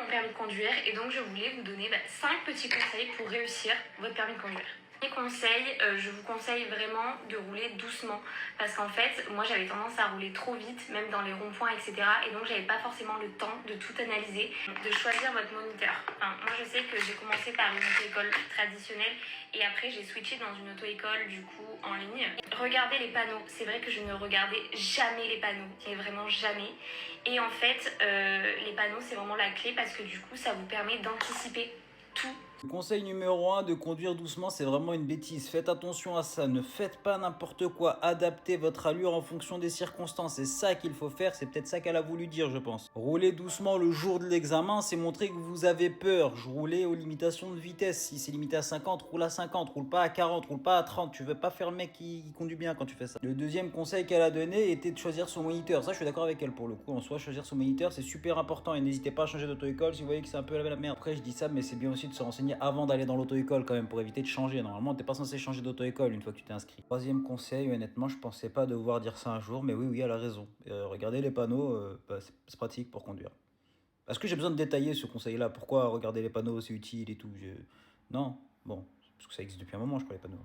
permis de conduire et donc je voulais vous donner 5 petits conseils pour réussir votre permis de conduire. Premier conseil, je vous conseille vraiment de rouler doucement parce qu'en fait, moi j'avais tendance à rouler trop vite, même dans les ronds-points, etc. Et donc j'avais pas forcément le temps de tout analyser, de choisir votre moniteur. Enfin, moi je sais que j'ai commencé par une auto-école traditionnelle et après j'ai switché dans une auto-école du coup en ligne. Regardez les panneaux, c'est vrai que je ne regardais jamais les panneaux, mais vraiment jamais. Et en fait, les panneaux c'est vraiment la clé parce que du coup ça vous permet d'anticiper tout. Le conseil numéro 1 de conduire doucement, c'est vraiment une bêtise. Faites attention à ça. Ne faites pas n'importe quoi. Adaptez votre allure en fonction des circonstances. C'est ça qu'il faut faire. C'est peut-être ça qu'elle a voulu dire, je pense. Rouler doucement le jour de l'examen, c'est montrer que vous avez peur. Roulez aux limitations de vitesse. Si c'est limité à 50, roule à 50. Roule pas à 40, roule pas à 30. Tu veux pas faire le mec qui conduit bien quand tu fais ça. Le deuxième conseil qu'elle a donné était de choisir son moniteur. Ça, je suis d'accord avec elle pour le coup. En soi, choisir son moniteur, c'est super important. Et n'hésitez pas à changer d'auto-école si vous voyez que c'est un peu la merde. Après, je dis ça, mais c'est bien aussi de se renseigner avant d'aller dans l'auto-école quand même pour éviter de changer. Normalement, t'es pas censé changer d'auto-école une fois que tu t'es inscrit. Troisième conseil, honnêtement, je pensais pas devoir dire ça un jour, mais oui, elle a raison. Regardez les panneaux, c'est pratique pour conduire. Est-ce que j'ai besoin de détailler ce conseil-là? Pourquoi regarder les panneaux, c'est utile et tout? Non, bon, parce que ça existe depuis un moment, je crois, les panneaux.